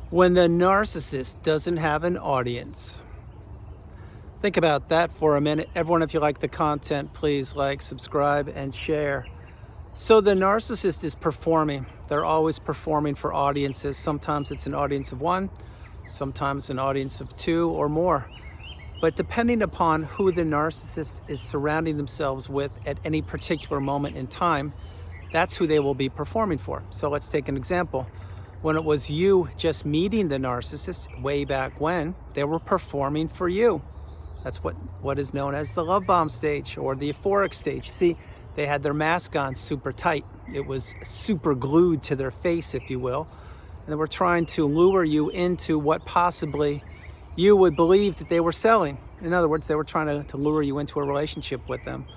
When the narcissist doesn't have an audience. Think about that for a minute. Everyone, if you like the content, please like, subscribe, and share. So the narcissist is performing. They're always performing for audiences. Sometimes it's an audience of one, sometimes an audience of two or more. But depending upon who the narcissist is surrounding themselves with at any particular moment in time, that's who they will be performing for. So let's take an example. When it was you just meeting the narcissist way back when, they were performing for you. That's what is known as the love bomb stage or the euphoric stage. See, they had their mask on super tight. It was super glued to their face, if you will. And they were trying to lure you into what possibly you would believe that they were selling. In other words, they were trying to lure you into a relationship with them.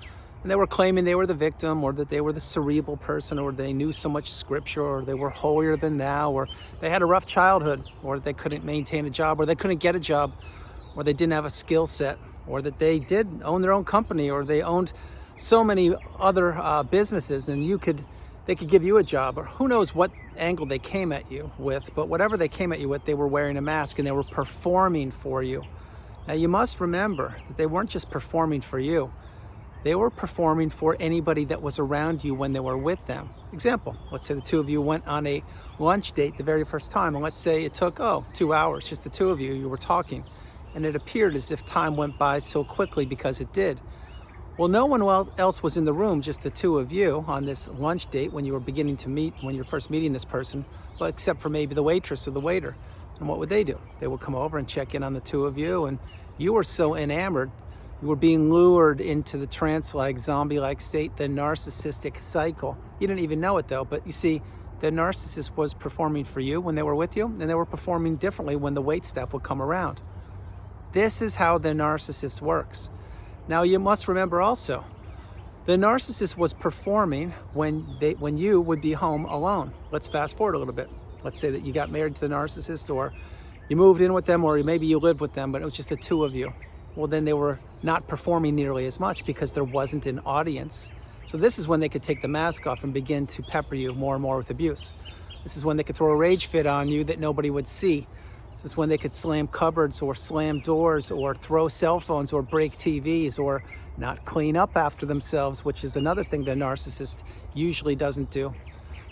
And they were claiming they were the victim, or that they were the cerebral person, or they knew so much scripture, or they were holier than thou, or they had a rough childhood, or they couldn't maintain a job, or they couldn't get a job, or they didn't have a skill set, or that they did own their own company, or they owned so many other businesses and they could give you a job, or who knows what angle they came at you with. But whatever they came at you with, they were wearing a mask and they were performing for you. Now you must remember that they weren't just performing for you. They were performing for anybody that was around you when they were with them. Example, let's say the two of you went on a lunch date the very first time, and let's say it took 2 hours, just the two of you were talking, and it appeared as if time went by so quickly because it did. Well, no one else was in the room, just the two of you on this lunch date when you were beginning to meet, when you're first meeting this person, well, except for maybe the waitress or the waiter. And what would they do? They would come over and check in on the two of you, and you were so enamored, you were being lured into the trance-like, zombie-like state, the narcissistic cycle. You didn't even know it though, but you see, the narcissist was performing for you when they were with you, and they were performing differently when the waitstaff would come around. This is how the narcissist works. Now you must remember also, the narcissist was performing when you would be home alone. Let's fast forward a little bit. Let's say that you got married to the narcissist, or you moved in with them, or maybe you lived with them, but it was just the two of you. Well, then they were not performing nearly as much because there wasn't an audience. So this is when they could take the mask off and begin to pepper you more and more with abuse. This is when they could throw a rage fit on you that nobody would see. This is when they could slam cupboards or slam doors or throw cell phones or break TVs or not clean up after themselves, which is another thing the narcissist usually doesn't do.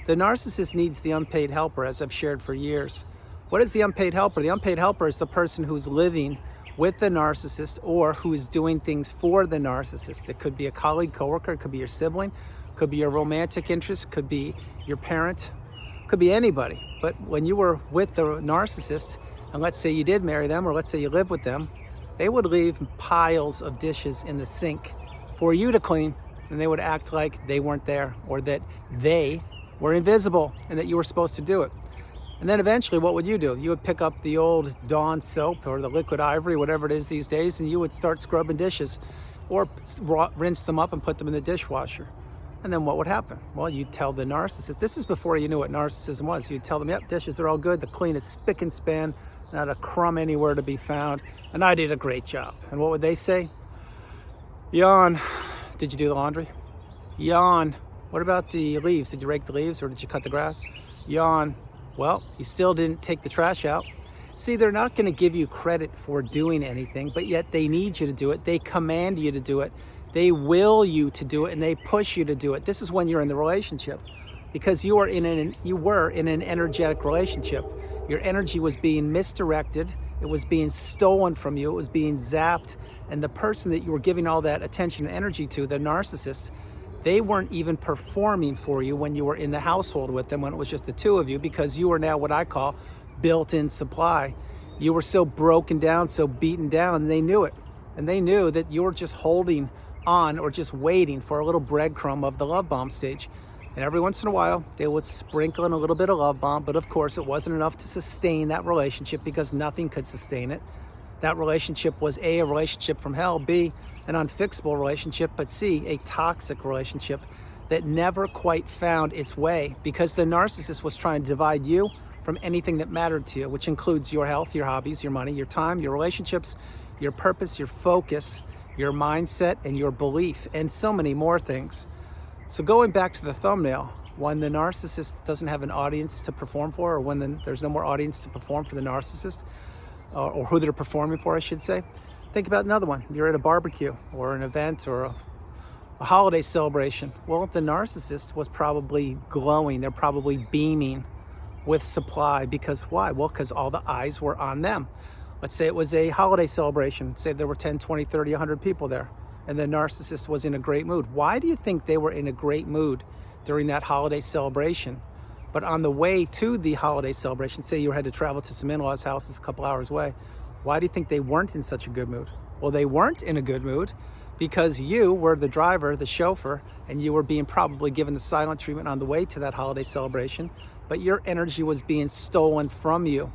The narcissist needs the unpaid helper, as I've shared for years. What is the unpaid helper? The unpaid helper is the person who's living with the narcissist or who is doing things for the narcissist. It could be a colleague, coworker, it could be your sibling, it could be your romantic interest, it could be your parent, it could be anybody. But when you were with the narcissist, and let's say you did marry them, or let's say you lived with them, they would leave piles of dishes in the sink for you to clean, and they would act like they weren't there, or that they were invisible and that you were supposed to do it. And then eventually what would you do? You would pick up the old Dawn soap or the liquid ivory, whatever it is these days, and you would start scrubbing dishes or rinse them up and put them in the dishwasher. And then what would happen? Well, you'd tell the narcissist, this is before you knew what narcissism was. You'd tell them, yep, dishes are all good. The clean is spick and span, not a crumb anywhere to be found. And I did a great job. And what would they say? Yawn. Did you do the laundry? Yawn. What about the leaves? Did you rake the leaves or did you cut the grass? Yawn. Well, you still didn't take the trash out. See, they're not going to give you credit for doing anything, but yet they need you to do it. They command you to do it. They will you to do it, and they push you to do it. This is when you're in the relationship, because you were in an energetic relationship. Your energy was being misdirected. It was being stolen from you. It was being zapped. And the person that you were giving all that attention and energy to, the narcissist, they weren't even performing for you when you were in the household with them, when it was just the two of you, because you were now what I call built-in supply. You were so broken down, so beaten down, and they knew it. And they knew that you were just holding on or just waiting for a little breadcrumb of the love bomb stage. And every once in a while, they would sprinkle in a little bit of love bomb, but of course it wasn't enough to sustain that relationship because nothing could sustain it. That relationship was A, a relationship from hell, B, an unfixable relationship, but C, a toxic relationship that never quite found its way because the narcissist was trying to divide you from anything that mattered to you, which includes your health, your hobbies, your money, your time, your relationships, your purpose, your focus, your mindset, and your belief, and so many more things. So going back to the thumbnail, when the narcissist doesn't have an audience to perform for, or when there's no more audience to perform for the narcissist, or who they're performing for, I should say. Think about another one. You're at a barbecue or an event or a holiday celebration. Well, the narcissist was probably glowing. They're probably beaming with supply. Because why? Well, because all the eyes were on them. Let's say it was a holiday celebration. Say there were 10, 20, 30, 100 people there, and the narcissist was in a great mood. Why do you think they were in a great mood during that holiday celebration? But on the way to the holiday celebration, say you had to travel to some in-laws' houses a couple hours away, why do you think they weren't in such a good mood? Well, they weren't in a good mood because you were the driver, the chauffeur, and you were being probably given the silent treatment on the way to that holiday celebration, but your energy was being stolen from you.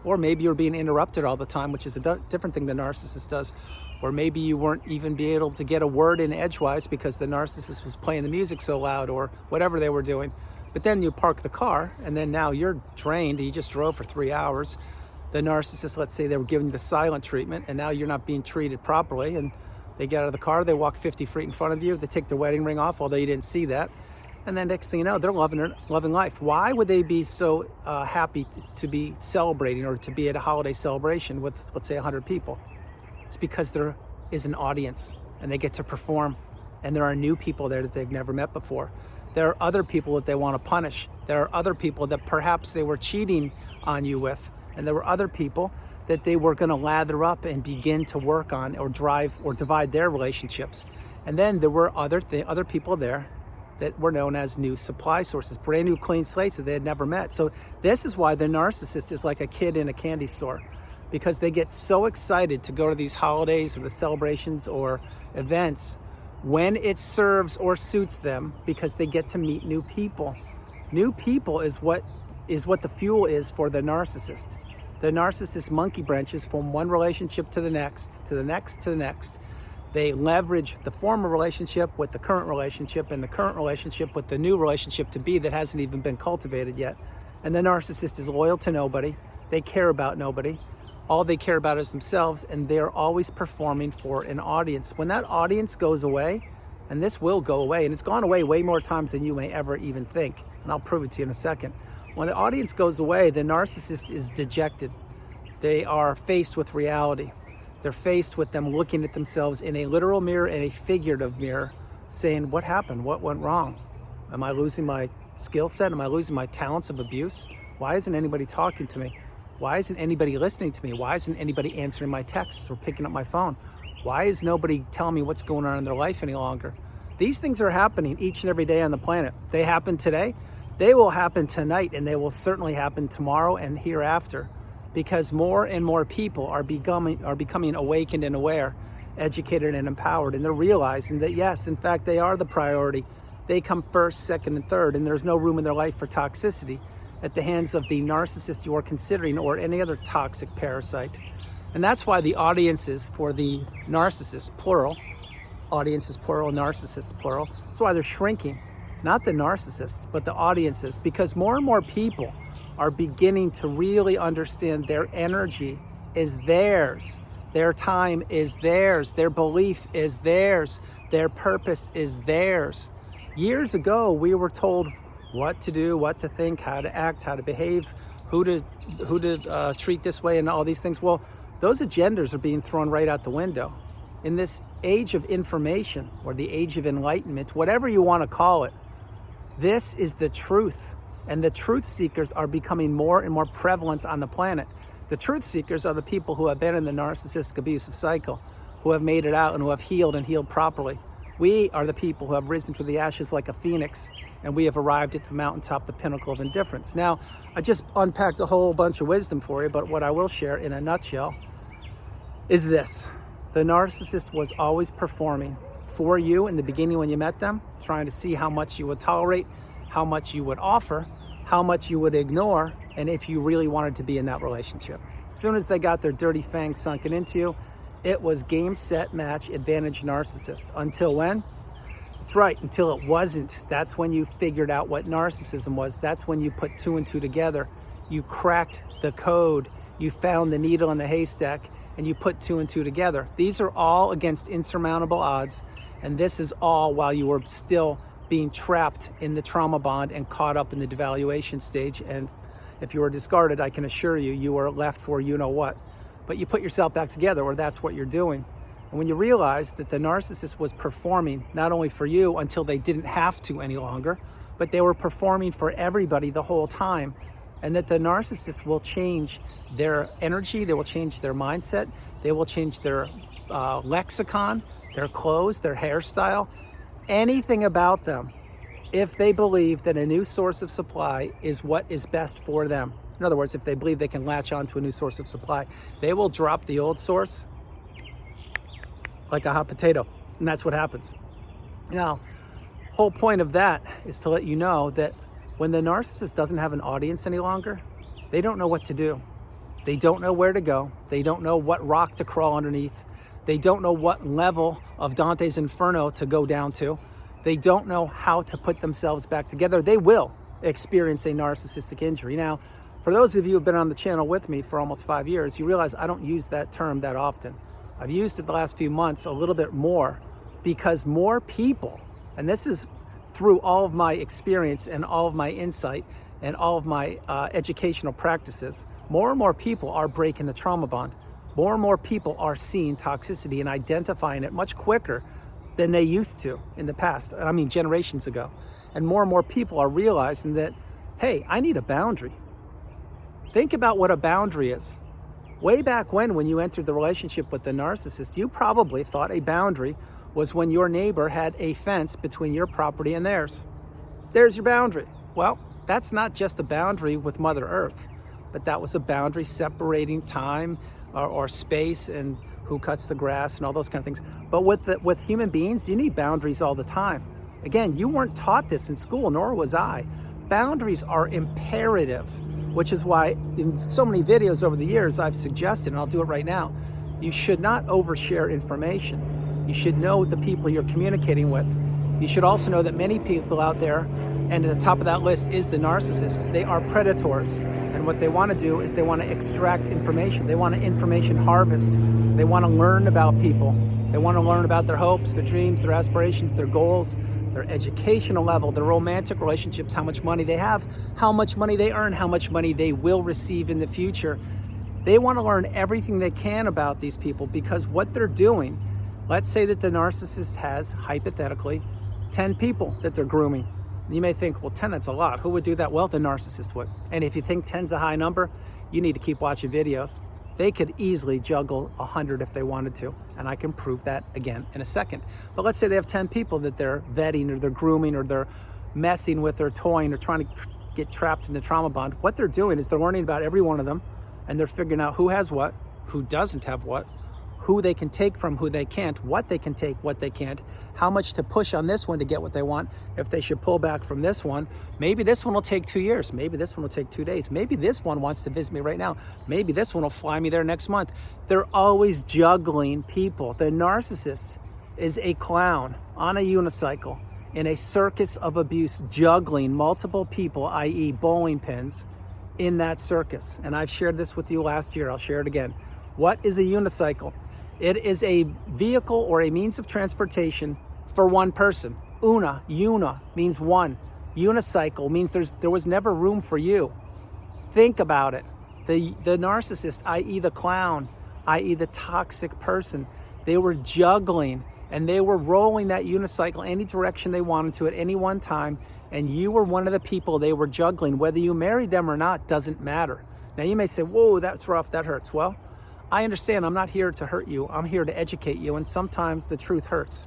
Or maybe you're being interrupted all the time, which is a different thing the narcissist does. Or maybe you weren't even being able to get a word in edgewise because the narcissist was playing the music so loud or whatever they were doing. But then you park the car, and then now you're drained. You just drove for 3 hours. The narcissist, let's say they were giving you the silent treatment, and now you're not being treated properly. And they get out of the car, they walk 50 feet in front of you, they take their wedding ring off, although you didn't see that. And then next thing you know, they're loving life. Why would they be so happy to be celebrating or to be at a holiday celebration with, let's say, 100 people? It's because there is an audience and they get to perform, and there are new people there that they've never met before. There are other people that they want to punish. There are other people that perhaps they were cheating on you with, and there were other people that they were going to lather up and begin to work on or drive or divide their relationships. And then there were other people there that were known as new supply sources, brand new clean slates that they had never met. So this is why the narcissist is like a kid in a candy store, because they get so excited to go to these holidays or the celebrations or events when it serves or suits them, because they get to meet new people. New people is what the fuel is for the narcissist. The narcissist monkey branches from one relationship to the next, to the next, to the next. They leverage the former relationship with the current relationship, and the current relationship with the new relationship to be that hasn't even been cultivated yet. And the narcissist is loyal to nobody. They care about nobody. All they care about is themselves, and they're always performing for an audience. When that audience goes away, and this will go away, and it's gone away way more times than you may ever even think, and I'll prove it to you in a second. When the audience goes away, the narcissist is dejected. They are faced with reality. They're faced with them looking at themselves in a literal mirror and a figurative mirror, saying, what happened? What went wrong? Am I losing my skill set? Am I losing my talents of abuse? Why isn't anybody talking to me? Why isn't anybody listening to me? Why isn't anybody answering my texts or picking up my phone? Why is nobody telling me what's going on in their life any longer? These things are happening each and every day on the planet. They happen today. They will happen tonight, and they will certainly happen tomorrow and hereafter, because more and more people are becoming awakened and aware, educated and empowered, and they're realizing that yes, in fact, they are the priority. They come first, second, and third, and there's no room in their life for toxicity at the hands of the narcissist you are considering or any other toxic parasite. And that's why the audiences for the narcissist, plural, audiences plural, narcissists plural, that's why they're shrinking. Not the narcissists, but the audiences, because more and more people are beginning to really understand their energy is theirs. Their time is theirs. Their belief is theirs. Their purpose is theirs. Years ago, we were told what to do, what to think, how to act, how to behave, who to treat this way, and all these things. Well, those agendas are being thrown right out the window. In this age of information, or the age of enlightenment, whatever you want to call it, this is the truth. And the truth seekers are becoming more and more prevalent on the planet. The truth seekers are the people who have been in the narcissistic abusive cycle, who have made it out and who have healed and healed properly. We are the people who have risen from the ashes like a phoenix, and we have arrived at the mountaintop, the pinnacle of indifference. Now, I just unpacked a whole bunch of wisdom for you, but what I will share in a nutshell is this. The narcissist was always performing for you in the beginning when you met them, trying to see how much you would tolerate, how much you would offer, how much you would ignore, and if you really wanted to be in that relationship. As soon as they got their dirty fangs sunken into you, it was game, set, match, advantage narcissist. Until when? That's right, until it wasn't. That's when you figured out what narcissism was. That's when you put two and two together. You cracked the code. You found the needle in the haystack, and you put two and two together. These are all against insurmountable odds, and this is all while you were still being trapped in the trauma bond and caught up in the devaluation stage. And if you were discarded, I can assure you, you were left for you know what. But you put yourself back together, or that's what you're doing. And when you realize that the narcissist was performing not only for you until they didn't have to any longer, but they were performing for everybody the whole time, and that the narcissist will change their energy, they will change their mindset, they will change their lexicon, their clothes, their hairstyle, anything about them, if they believe that a new source of supply is what is best for them. In other words, if they believe they can latch on to a new source of supply, they will drop the old source like a hot potato, and that's what happens. Now, whole point of that is to let you know that when the narcissist doesn't have an audience any longer, they don't know what to do. They don't know where to go. They don't know what rock to crawl underneath. They don't know what level of Dante's Inferno to go down to. They don't know how to put themselves back together. They will experience a narcissistic injury. Now, for those of you who have been on the channel with me for almost 5 years, you realize I don't use that term that often. I've used it the last few months a little bit more because more people, and this is through all of my experience and all of my insight and all of my educational practices, more and more people are breaking the trauma bond. More and more people are seeing toxicity and identifying it much quicker than they used to in the past. I mean, generations ago. And more people are realizing that, hey, I need a boundary. Think about what a boundary is. Way back when you entered the relationship with the narcissist, you probably thought a boundary was when your neighbor had a fence between your property and theirs. There's your boundary. Well, that's not just a boundary with Mother Earth, but that was a boundary separating time or space and who cuts the grass and all those kind of things. But with human beings, you need boundaries all the time. Again, you weren't taught this in school, nor was I. Boundaries are imperative, which is why in so many videos over the years I've suggested, and I'll do it right now, you should not overshare information. You should know the people you're communicating with. You should also know that many people out there, and at the top of that list is the narcissist, they are predators. And what they want to do is they want to extract information. They want to information harvest. They want to learn about people. They want to learn about their hopes, their dreams, their aspirations, their goals, their educational level, their romantic relationships, how much money they have, how much money they earn, how much money they will receive in the future. They want to learn everything they can about these people because what they're doing, let's say that the narcissist has, hypothetically, 10 people that they're grooming. You may think, well, 10, that's a lot. Who would do that? Well, the narcissist would. And if you think 10's a high number, you need to keep watching videos. They could easily juggle 100 if they wanted to. And I can prove that again in a second. But let's say they have 10 people that they're vetting or they're grooming or they're messing with or toying or trying to get trapped in the trauma bond. What they're doing is they're learning about every one of them and they're figuring out who has what, who doesn't have what, who they can take from, who they can't, what they can take, what they can't, how much to push on this one to get what they want, if they should pull back from this one. Maybe this one will take 2 years. Maybe this one will take 2 days. Maybe this one wants to visit me right now. Maybe this one will fly me there next month. They're always juggling people. The narcissist is a clown on a unicycle in a circus of abuse, juggling multiple people, i.e. bowling pins, in that circus. And I've shared this with you last year. I'll share it again. What is a unicycle? It is a vehicle or a means of transportation for one person. Una means one. Unicycle means there was never room for you. Think about it. The narcissist, i.e. the clown, i.e. the toxic person, they were juggling and they were rolling that unicycle any direction they wanted to at any one time, and you were one of the people they were juggling. Whether you married them or not doesn't matter. Now you may say, whoa, that's rough, that hurts. Well, I understand I'm not here to hurt you. I'm here to educate you, and sometimes the truth hurts.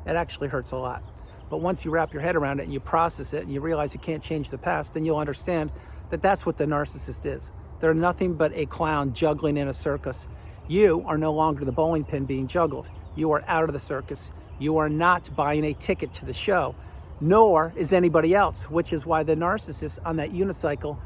It actually hurts a lot. But once you wrap your head around it and you process it and you realize you can't change the past, then you'll understand that that's what the narcissist is. They're nothing but a clown juggling in a circus. You are no longer the bowling pin being juggled. You are out of the circus. You are not buying a ticket to the show, nor is anybody else, which is why the narcissist on that unicycle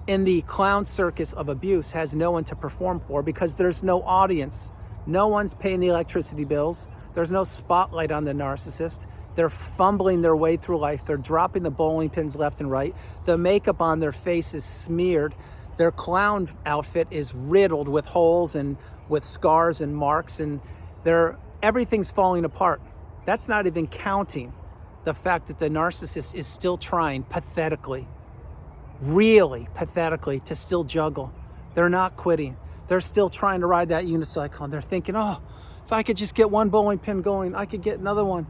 in the clown circus of abuse has no one to perform for, because there's no audience. No one's paying the electricity bills. There's no spotlight on the narcissist. They're fumbling their way through life. They're dropping the bowling pins left and right. The makeup on their face is smeared. Their clown outfit is riddled with holes and with scars and marks, and everything's falling apart. That's not even counting the fact that the narcissist is still trying pathetically, really pathetically, to still juggle. They're not quitting. They're still trying to ride that unicycle, and they're thinking, oh, if I could just get one bowling pin going, I could get another one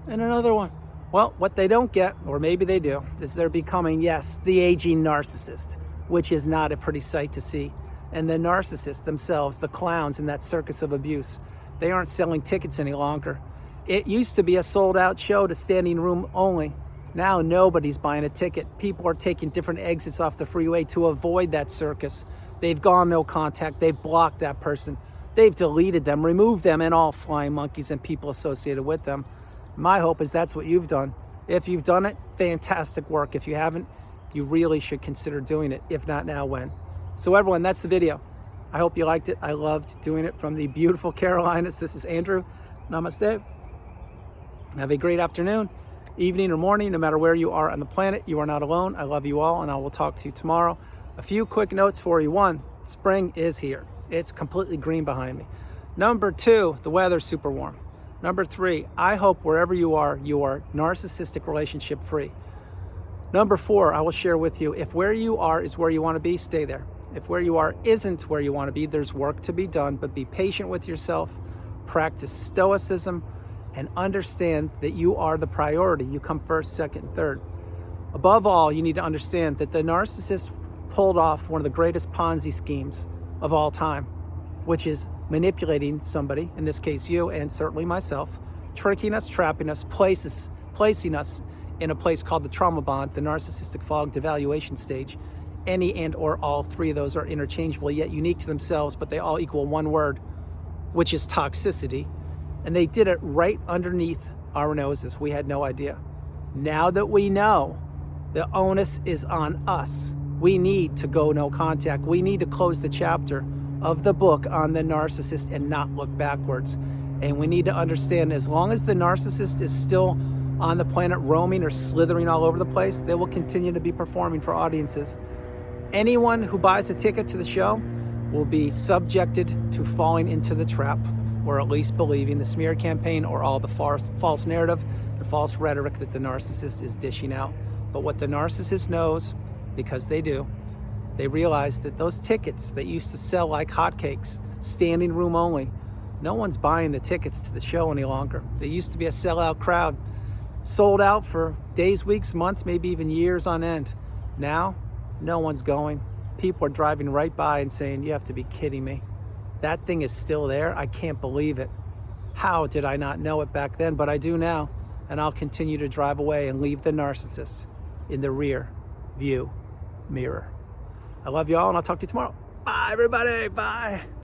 and another one. Well, what they don't get, or maybe they do, is they're becoming, yes, the aging narcissist, which is not a pretty sight to see. And the narcissists themselves, the clowns in that circus of abuse, they aren't selling tickets any longer. It used to be a sold-out show to standing room only. Now nobody's buying a ticket. People are taking different exits off the freeway to avoid that circus. They've gone no contact. They've blocked that person. They've deleted them, removed them, and all flying monkeys and people associated with them. My hope is that's what you've done. If you've done it, fantastic work. If you haven't, you really should consider doing it. If not now, when? So everyone, that's the video. I hope you liked it. I loved doing it from the beautiful Carolinas. This is Andrew. Namaste. Have a great afternoon, evening, or morning. No matter where you are on the planet, you are not alone. I love you all, and I will talk to you tomorrow. A few quick notes for you. 1, spring is here. It's completely green behind me. Number 2, the weather's super warm. Number 3, I hope wherever you are narcissistic relationship free. Number 4, I will share with you, if where you are is where you want to be, stay there. If where you are isn't where you want to be, there's work to be done, but be patient with yourself, practice stoicism, and understand that you are the priority. You come first, second, and third. Above all, you need to understand that the narcissist pulled off one of the greatest Ponzi schemes of all time, which is manipulating somebody, in this case you, and certainly myself, tricking us, trapping us, placing us in a place called the trauma bond, the narcissistic fog devaluation stage. Any and or all three of those are interchangeable, yet unique to themselves, but they all equal one word, which is toxicity. And they did it right underneath our noses. We had no idea. Now that we know, the onus is on us. We need to go no contact. We need to close the chapter of the book on the narcissist and not look backwards. And we need to understand, as long as the narcissist is still on the planet roaming or slithering all over the place, they will continue to be performing for audiences. Anyone who buys a ticket to the show will be subjected to falling into the trap, or at least believing the smear campaign or all the false narrative, the false rhetoric that the narcissist is dishing out. But what the narcissist knows, because they do, they realize that those tickets that used to sell like hotcakes, standing room only, no one's buying the tickets to the show any longer. They used to be a sellout crowd, sold out for days, weeks, months, maybe even years on end. Now, no one's going. People are driving right by and saying, you have to be kidding me. That thing is still there. I can't believe it. How did I not know it back then? But I do now. And I'll continue to drive away and leave the narcissist in the rear view mirror. I love you all, and I'll talk to you tomorrow. Bye, everybody. Bye.